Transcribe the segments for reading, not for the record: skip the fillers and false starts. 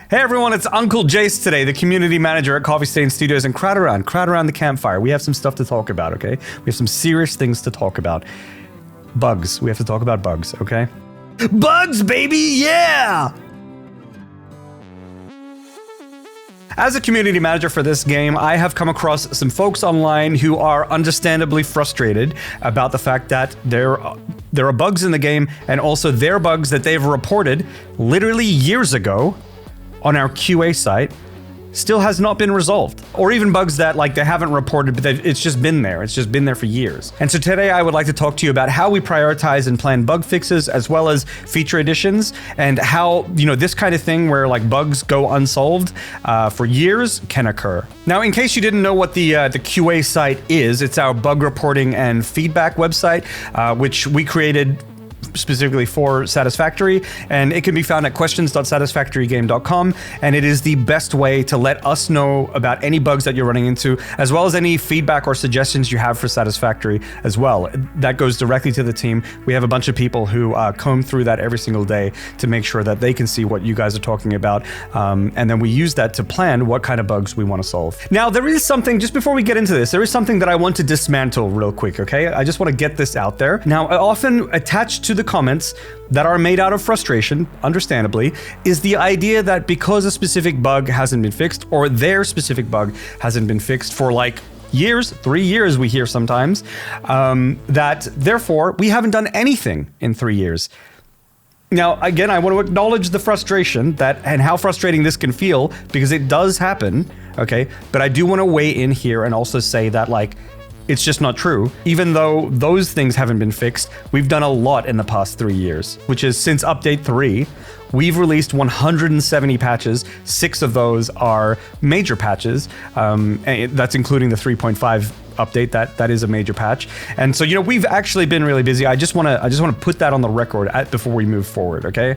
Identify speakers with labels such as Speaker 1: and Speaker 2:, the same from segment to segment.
Speaker 1: Hey everyone, it's Uncle Jace today, the community manager at Coffee Stain Studios, and crowd around the campfire. We have some stuff to talk about, okay? We have some serious things to talk about. Bugs. We have to talk about bugs, okay? Bugs, baby, yeah! As a community manager for this game, I have come across some folks online who are understandably frustrated about the fact that there are bugs in the game, and also their bugs that they've reported literally years ago on our QA site still has not been resolved. Or even bugs that they haven't reported, but it's just been there. It's just been there for years. And so today I would like to talk to you about how we prioritize and plan bug fixes, as well as feature additions, and how, this kind of thing where bugs go unsolved for years can occur. Now, in case you didn't know what the QA site is, it's our bug reporting and feedback website, which we created specifically for Satisfactory, and it can be found at questions.satisfactorygame.com, and it is the best way to let us know about any bugs that you're running into, as well as any feedback or suggestions you have for Satisfactory as well. That goes directly to the team. We have a bunch of people who comb through that every single day to make sure that they can see what you guys are talking about, and then we use that to plan what kind of bugs we want to solve. Now, there is something, just before we get into this, there is something that I want to dismantle real quick, okay? I just want to get this out there. Now, often attached to the comments that are made out of frustration, understandably, is the idea that because a specific bug hasn't been fixed, or their specific bug hasn't been fixed for years, 3 years we hear sometimes, that therefore we haven't done anything in 3 years. Now, again, I want to acknowledge the frustration and how frustrating this can feel, because it does happen, okay? But I do want to weigh in here and also say that it's just not true. Even though those things haven't been fixed, we've done a lot in the past 3 years, which is since update 3, we've released 170 patches. 6 of those are major patches. And that's including the 3.5 update. That is a major patch. And so, we've actually been really busy. I just want to put that on the record before we move forward, okay?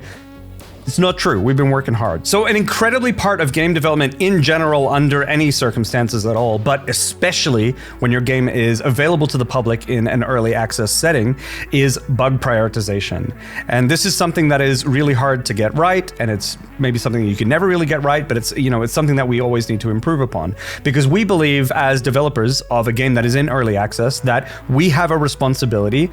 Speaker 1: It's not true. We've been working hard. So an incredibly part of game development in general, under any circumstances at all, but especially when your game is available to the public in an early access setting, is bug prioritization. And this is something that is really hard to get right, and it's maybe something that you can never really get right, but it's something that we always need to improve upon. Because we believe, as developers of a game that is in early access, that we have a responsibility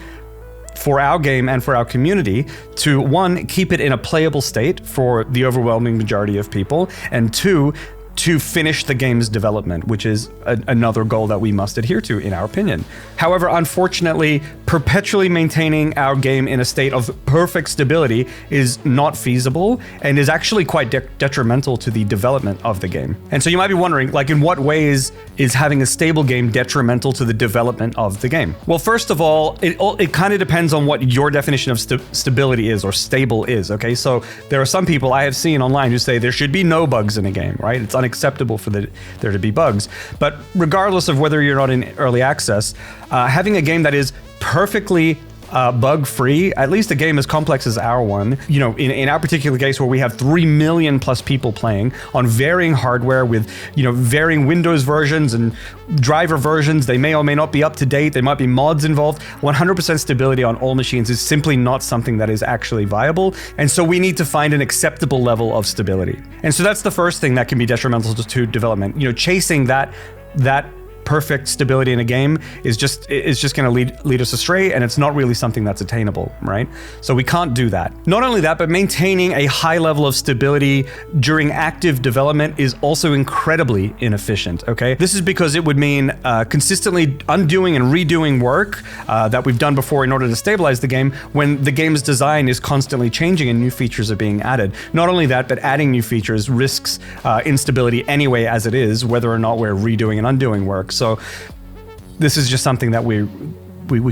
Speaker 1: for our game and for our community to, 1, keep it in a playable state for the overwhelming majority of people, and 2, to finish the game's development, which is another goal that we must adhere to, in our opinion. However, unfortunately, perpetually maintaining our game in a state of perfect stability is not feasible, and is actually quite detrimental to the development of the game. And so you might be wondering, in what ways is having a stable game detrimental to the development of the game? Well, first of all, it kind of depends on what your definition of stability is, or stable is, okay? So there are some people I have seen online who say there should be no bugs in a game, right? It's unacceptable for there to be bugs. But regardless of whether you're not in early access, having a game that is perfectly bug-free, at least a game as complex as our one, in our particular case where we have 3 million plus people playing on varying hardware with, varying Windows versions and driver versions, they may or may not be up to date, there might be mods involved, 100% stability on all machines is simply not something that is actually viable, and so we need to find an acceptable level of stability. And so that's the first thing that can be detrimental to development. Chasing that perfect stability in a game is just going to lead us astray, and it's not really something that's attainable, right? So we can't do that. Not only that, but maintaining a high level of stability during active development is also incredibly inefficient, okay? This is because it would mean consistently undoing and redoing work that we've done before in order to stabilize the game, when the game's design is constantly changing and new features are being added. Not only that, but adding new features risks instability anyway as it is, whether or not we're redoing and undoing work. So this is just something that we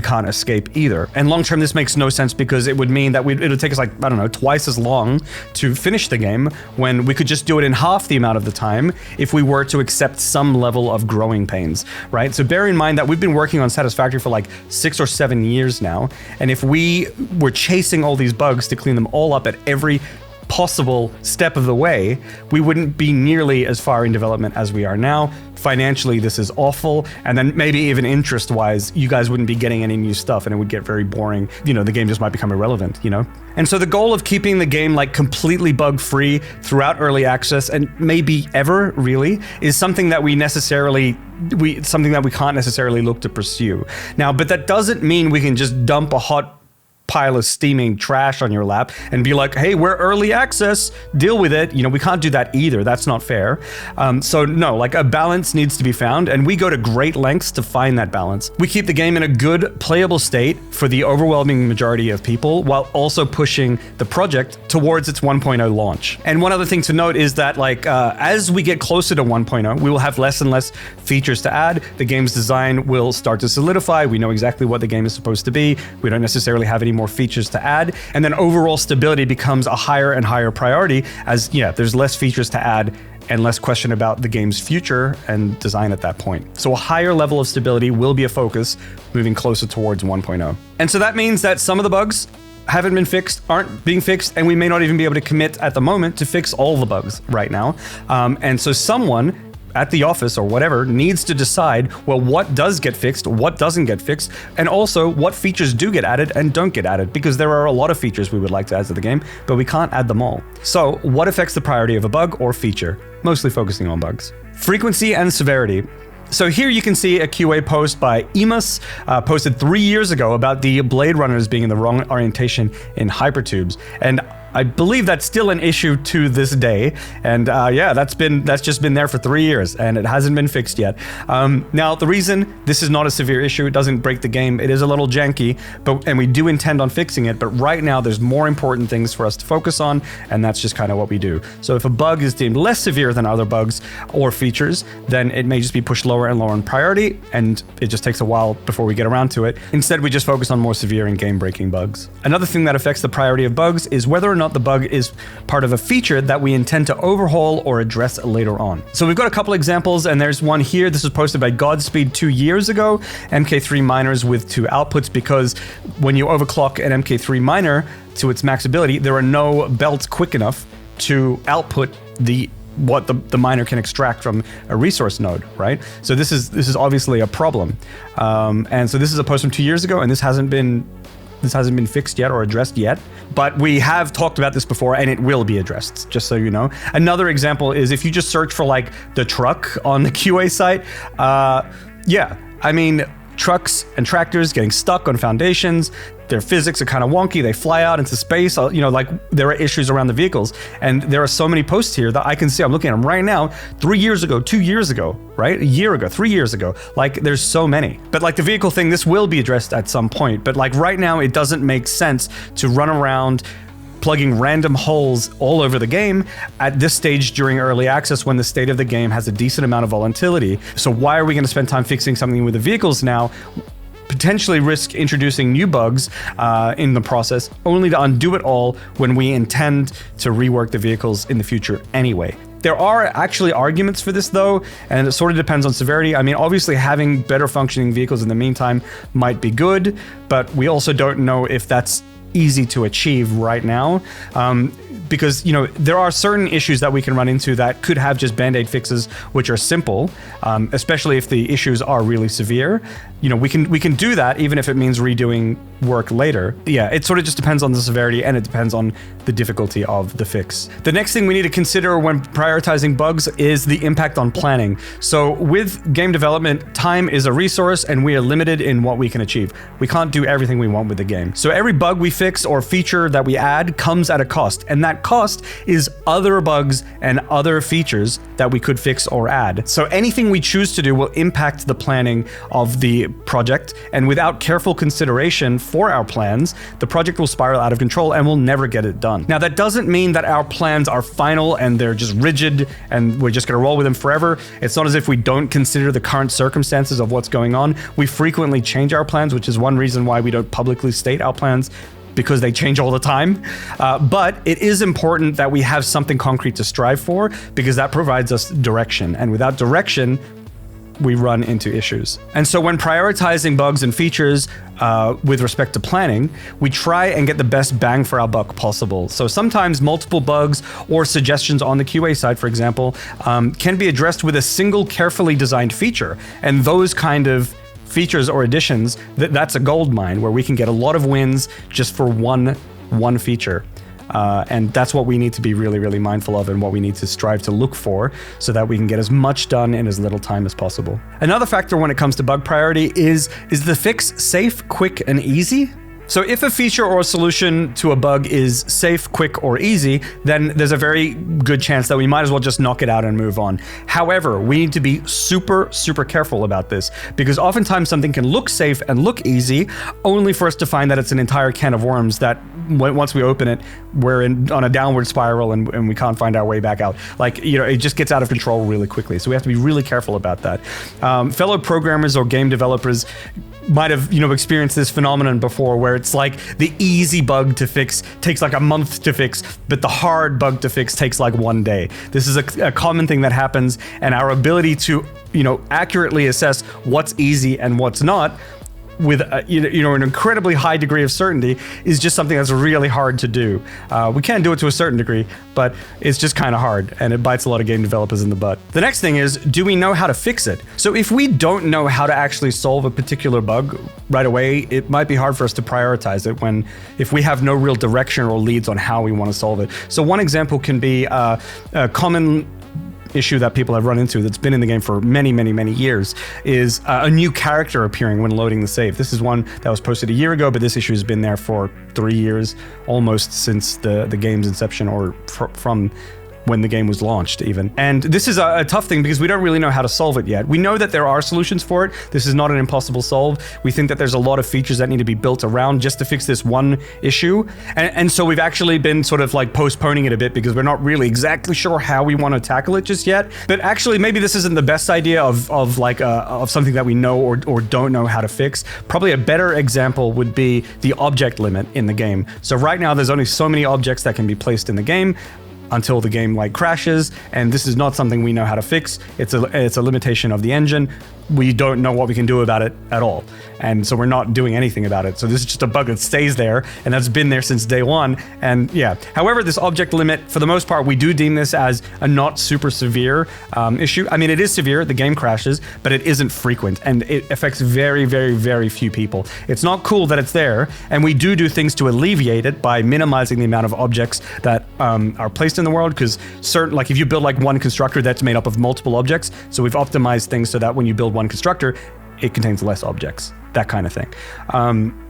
Speaker 1: can't escape either. And long term, this makes no sense, because it would mean that it would take us twice as long to finish the game, when we could just do it in half the amount of the time if we were to accept some level of growing pains, right? So bear in mind that we've been working on Satisfactory for 6 or 7 years now, and if we were chasing all these bugs to clean them all up at every possible step of the way, we wouldn't be nearly as far in development as we are now. Financially, this is awful. And then maybe even interest-wise, you guys wouldn't be getting any new stuff and it would get very boring. You know, the game just might become irrelevant, you know? And so the goal of keeping the game like completely bug-free throughout early access, and maybe ever really, is something that we can't necessarily look to pursue. Now, but that doesn't mean we can just dump a hot pile of steaming trash on your lap and be like, hey, we're early access, deal with it. You know, we can't do that either. That's not fair. So no, like a balance needs to be found, and we go to great lengths to find that balance. We keep the game in a good playable state for the overwhelming majority of people while also pushing the project towards its 1.0 launch. And one other thing to note is that like as we get closer to 1.0, we will have less and less features to add. The game's design will start to solidify. We know exactly what the game is supposed to be. We don't necessarily have any more features to add, and then overall stability becomes a higher and higher priority as there's less features to add and less question about the game's future and design at that point. So a higher level of stability will be a focus moving closer towards 1.0. And so that means that some of the bugs haven't been fixed, aren't being fixed, and we may not even be able to commit at the moment to fix all the bugs right now. And so someone at the office or whatever needs to decide, well, what does get fixed, what doesn't get fixed, and also what features do get added and don't get added, because there are a lot of features we would like to add to the game, but we can't add them all. So what affects the priority of a bug or feature? Mostly focusing on bugs. Frequency and severity. So here you can see a QA post by Emus, posted 3 years ago about the Blade Runners being in the wrong orientation in hypertubes. And I believe that's still an issue to this day, and that's just been there for 3 years, and it hasn't been fixed yet. Now, the reason this is not a severe issue, it doesn't break the game, it is a little janky, and we do intend on fixing it, but right now there's more important things for us to focus on, and that's just kind of what we do. So if a bug is deemed less severe than other bugs or features, then it may just be pushed lower and lower in priority, and it just takes a while before we get around to it. Instead, we just focus on more severe and game-breaking bugs. Another thing that affects the priority of bugs is whether or not the bug is part of a feature that we intend to overhaul or address later on. So we've got a couple examples, and there's one here. This was posted by Godspeed 2 years ago. MK3 miners with 2 outputs, because when you overclock an MK3 miner to its max ability, there are no belts quick enough to output what the miner can extract from a resource node, right? So this is obviously a problem. And so this is a post from 2 years ago, and this hasn't been fixed yet or addressed yet, but we have talked about this before, and it will be addressed, just so you know. Another example is if you just search for like the truck on the QA site, I mean, trucks and tractors getting stuck on foundations, their physics are kind of wonky, they fly out into space, like there are issues around the vehicles. And there are so many posts here that I can see, I'm looking at them right now, 3 years ago, 2 years ago, right? A year ago, 3 years ago, like there's so many. But like the vehicle thing, this will be addressed at some point. But like right now, it doesn't make sense to run around plugging random holes all over the game at this stage during early access when the state of the game has a decent amount of volatility. So why are we going to spend time fixing something with the vehicles now, potentially risk introducing new bugs in the process, only to undo it all when we intend to rework the vehicles in the future anyway? There are actually arguments for this though, and it sort of depends on severity. I mean, obviously having better functioning vehicles in the meantime might be good, but we also don't know if that's easy to achieve right now, because there are certain issues that we can run into that could have just band-aid fixes which are simple, especially if the issues are really severe. We can do that even if it means redoing work later. Yeah, it sort of just depends on the severity, and it depends on the difficulty of the fix. The next thing we need to consider when prioritizing bugs is the impact on planning. So with game development, time is a resource, and we are limited in what we can achieve. We can't do everything we want with the game. So every bug we fix or feature that we add comes at a cost, and that cost is other bugs and other features that we could fix or add. So anything we choose to do will impact the planning of the project, and without careful consideration for our plans, the project will spiral out of control and we'll never get it done. Now, that doesn't mean that our plans are final and they're just rigid and we're just gonna roll with them forever. It's not as if we don't consider the current circumstances of what's going on. We frequently change our plans, which is one reason why we don't publicly state our plans, because they change all the time. But it is important that we have something concrete to strive for, because that provides us direction. And without direction, we run into issues. And so when prioritizing bugs and features with respect to planning, we try and get the best bang for our buck possible. So sometimes multiple bugs or suggestions on the QA side, for example, can be addressed with a single carefully designed feature. And those kind of features or additions, that's a gold mine where we can get a lot of wins just for one feature. And that's what we need to be really, really mindful of and what we need to strive to look for so that we can get as much done in as little time as possible. Another factor when it comes to bug priority is the fix safe, quick, and easy? So if a feature or a solution to a bug is safe, quick, or easy, then there's a very good chance that we might as well just knock it out and move on. However, we need to be super, super careful about this because oftentimes something can look safe and look easy only for us to find that it's an entire can of worms that once we open it, we're on a downward spiral and we can't find our way back out. Like, it just gets out of control really quickly. So we have to be really careful about that. Fellow programmers or game developers might have, experienced this phenomenon before where it's like the easy bug to fix takes like a month to fix, but the hard bug to fix takes like 1 day. This is a common thing that happens, and our ability to, accurately assess what's easy and what's not with an incredibly high degree of certainty is just something that's really hard to do. We can do it to a certain degree, but it's just kind of hard, and it bites a lot of game developers in the butt. The next thing is, do we know how to fix it? So if we don't know how to actually solve a particular bug right away, it might be hard for us to prioritize it if we have no real direction or leads on how we want to solve it. So one example can be a common issue that people have run into that's been in the game for many, many, many years is a new character appearing when loading the save. This is one that was posted a year ago, but this issue has been there for 3 years, almost since the game's inception or from when the game was launched even. And this is a tough thing because we don't really know how to solve it yet. We know that there are solutions for it. This is not an impossible solve. We think that there's a lot of features that need to be built around just to fix this one issue. And so we've actually been sort of like postponing it a bit because we're not really exactly sure how we want to tackle it just yet. But actually maybe this isn't the best idea of something that we know or don't know how to fix. Probably a better example would be the object limit in the game. So right now there's only so many objects that can be placed in the game until the game crashes, and this is not something we know how to fix. It's a limitation of the engine. We don't know what we can do about it at all, and so we're not doing anything about it. So this is just a bug that stays there, and that's been there since day one. And yeah, however, this object limit, for the most part, we do deem this as a not super severe issue. I mean, it is severe, the game crashes, but it isn't frequent, and it affects very, very, very few people. It's not cool that it's there, and we do things to alleviate it by minimizing the amount of objects that are placed in the world, because if you build one constructor, that's made up of multiple objects, so we've optimized things so that when you build one constructor, it contains less objects, that kind of thing.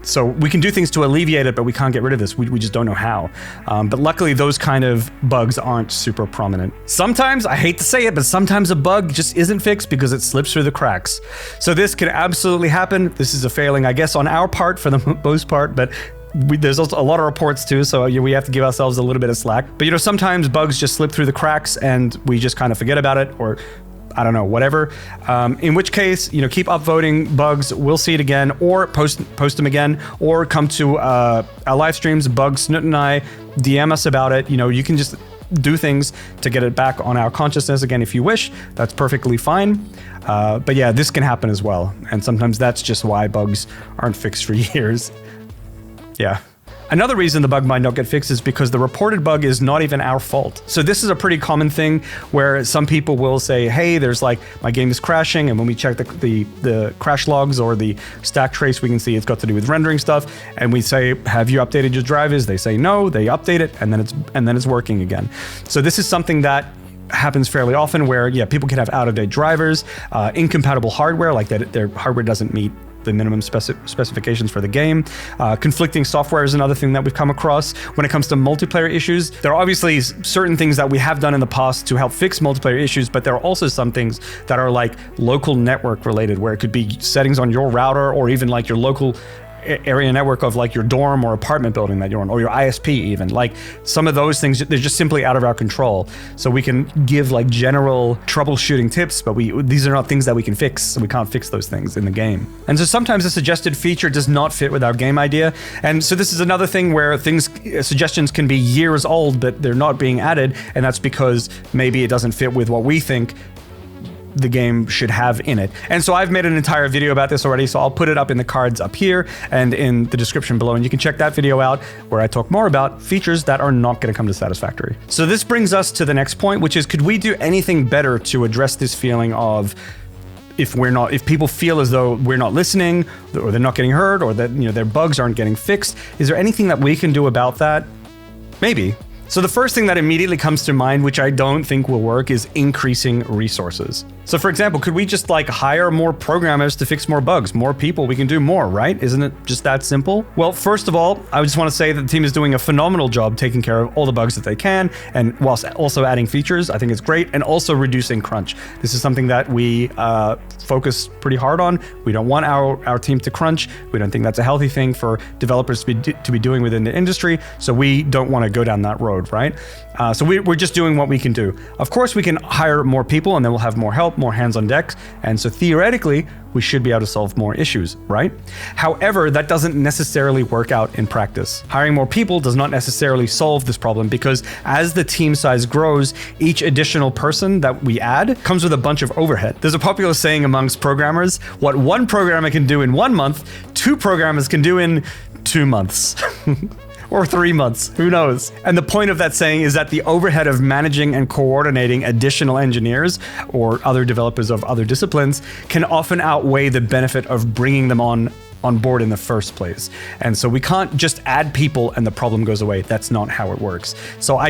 Speaker 1: So we can do things to alleviate it, but we can't get rid of this. We just don't know how. But luckily, those kind of bugs aren't super prominent. Sometimes, I hate to say it, but sometimes a bug just isn't fixed because it slips through the cracks. So this can absolutely happen. This is a failing, I guess, on our part for the most part, but there's also a lot of reports too, so we have to give ourselves a little bit of slack. But sometimes bugs just slip through the cracks and we just kind of forget about it, or I don't know, whatever. In which case, keep upvoting bugs. We'll see it again, or post them again, or come to our live streams, Bug Snoot and I, DM us about it. You can just do things to get it back on our consciousness again if you wish. That's perfectly fine. But yeah, this can happen as well. And sometimes that's just why bugs aren't fixed for years. Yeah. Another reason the bug might not get fixed is because the reported bug is not even our fault. So this is a pretty common thing where some people will say, hey, there's my game is crashing, and when we check the crash logs or the stack trace, we can see it's got to do with rendering stuff, and we say, have you updated your drivers? They say no, they update it, and then it's working again. So this is something that happens fairly often where, yeah, people can have out-of-date drivers, incompatible hardware, like that their hardware doesn't meet the minimum specifications for the game. Conflicting software is another thing that we've come across. When it comes to multiplayer issues, there are obviously certain things that we have done in the past to help fix multiplayer issues, but there are also some things that are local network related, where it could be settings on your router or even your local area network of your dorm or apartment building that you're in, or your ISP even. Some of those things, they're just simply out of our control. So we can give general troubleshooting tips, but these are not things that we can fix, so we can't fix those things in the game. And so sometimes a suggested feature does not fit with our game idea. And so this is another thing where suggestions can be years old, but they're not being added, and that's because maybe it doesn't fit with what we think the game should have in it. And so I've made an entire video about this already, so I'll put it up in the cards up here and in the description below, and you can check that video out where I talk more about features that are not going to come to Satisfactory. So this brings us to the next point, which is, could we do anything better to address this feeling of if people feel as though we're not listening, or they're not getting heard, or that their bugs aren't getting fixed? Is there anything that we can do about that? Maybe. So the first thing that immediately comes to mind, which I don't think will work, is increasing resources. So for example, could we just hire more programmers to fix more bugs? More people, we can do more, right? Isn't it just that simple? Well, first of all, I just want to say that the team is doing a phenomenal job taking care of all the bugs that they can, and whilst also adding features. I think it's great, and also reducing crunch. This is something that we focus pretty hard on. We don't want our team to crunch. We don't think that's a healthy thing for developers to be doing within the industry, so we don't want to go down that road, right? So we're just doing what we can do. Of course, we can hire more people, and then we'll have more help, more hands on deck, and so theoretically, we should be able to solve more issues, right? However, that doesn't necessarily work out in practice. Hiring more people does not necessarily solve this problem, because as the team size grows, each additional person that we add comes with a bunch of overhead. There's a popular saying amongst programmers: what one programmer can do in 1 month, 2 programmers can do in 2 months. Or 3 months, who knows? And the point of that saying is that the overhead of managing and coordinating additional engineers or other developers of other disciplines can often outweigh the benefit of bringing them on board in the first place. And so we can't just add people and the problem goes away. That's not how it works. So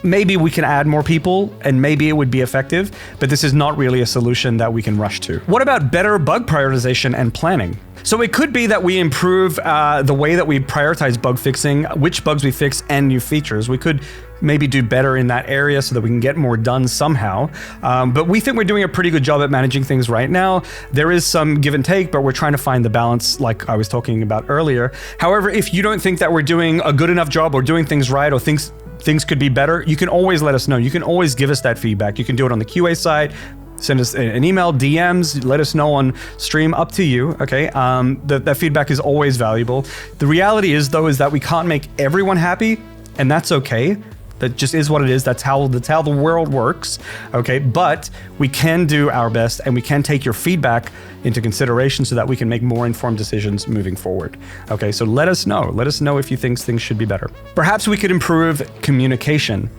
Speaker 1: maybe we can add more people and maybe it would be effective, but this is not really a solution that we can rush to. What about better bug prioritization and planning? So it could be that we improve the way that we prioritize bug fixing, which bugs we fix, and new features. We could maybe do better in that area so that we can get more done somehow. But we think we're doing a pretty good job at managing things right now. There is some give and take, but we're trying to find the balance like I was talking about earlier. However, if you don't think that we're doing a good enough job or doing things right, or things could be better, you can always let us know. You can always give us that feedback. You can do it on the QA side. Send us an email, DMs, let us know on stream, up to you, okay? That feedback is always valuable. The reality is, though, is that we can't make everyone happy, and that's okay. That just is what it is. That's how the world works, okay? But we can do our best, and we can take your feedback into consideration so that we can make more informed decisions moving forward, okay? So let us know. Let us know if you think things should be better. Perhaps we could improve communication.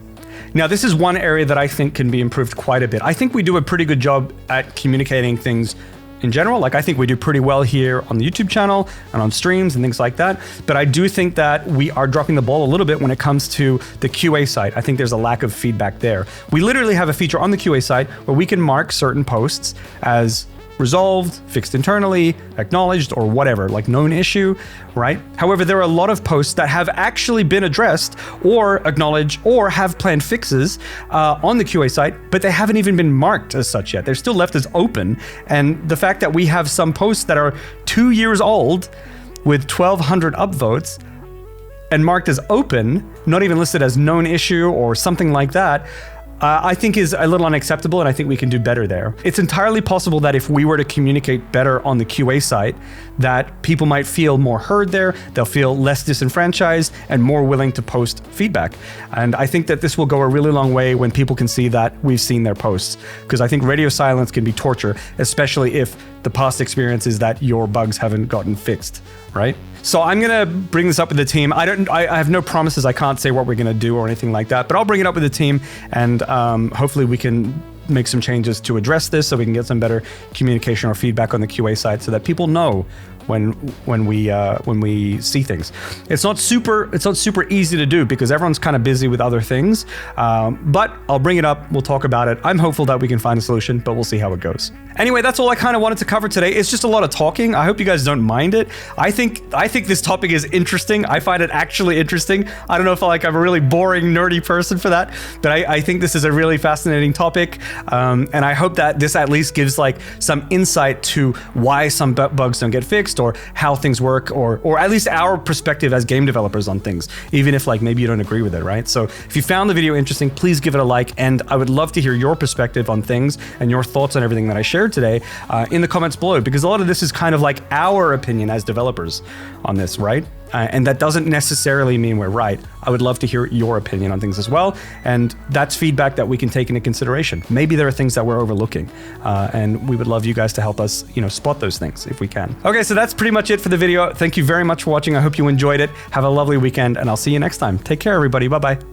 Speaker 1: Now, this is one area that I think can be improved quite a bit. I think we do a pretty good job at communicating things in general. I think we do pretty well here on the YouTube channel and on streams and things like that. But I do think that we are dropping the ball a little bit when it comes to the QA side. I think there's a lack of feedback there. We literally have a feature on the QA side where we can mark certain posts as resolved, fixed internally, acknowledged, or whatever, like known issue, right? However, there are a lot of posts that have actually been addressed or acknowledged or have planned fixes on the QA site, but they haven't even been marked as such yet. They're still left as open. And the fact that we have some posts that are 2 years old with 1,200 upvotes and marked as open, not even listed as known issue or something like that, I think is a little unacceptable, and I think we can do better there. It's entirely possible that if we were to communicate better on the QA site, that people might feel more heard there, they'll feel less disenfranchised and more willing to post feedback. And I think that this will go a really long way when people can see that we've seen their posts, because I think radio silence can be torture, especially if the past experience is that your bugs haven't gotten fixed, right? So I'm gonna bring this up with the team. I have no promises. I can't say what we're gonna do or anything like that, but I'll bring it up with the team, and hopefully we can make some changes to address this so we can get some better communication or feedback on the QA side so that people know when we see things. It's not super easy to do because everyone's kind of busy with other things, but I'll bring it up. We'll talk about it. I'm hopeful that we can find a solution, but we'll see how it goes. Anyway, that's all I kind of wanted to cover today. It's just a lot of talking. I hope you guys don't mind it. I think this topic is interesting. I find it actually interesting. I don't know if I'm a really boring, nerdy person for that, but I think this is a really fascinating topic, and I hope that this at least gives some insight to why some bugs don't get fixed, or how things work, or at least our perspective as game developers on things, even if maybe you don't agree with it, right? So if you found the video interesting, please give it a like, and I would love to hear your perspective on things and your thoughts on everything that I shared today in the comments below, because a lot of this is kind of our opinion as developers on this, right? And that doesn't necessarily mean we're right. I would love to hear your opinion on things as well. And that's feedback that we can take into consideration. Maybe there are things that we're overlooking. And we would love you guys to help us, spot those things if we can. Okay, so that's pretty much it for the video. Thank you very much for watching. I hope you enjoyed it. Have a lovely weekend, and I'll see you next time. Take care, everybody. Bye-bye.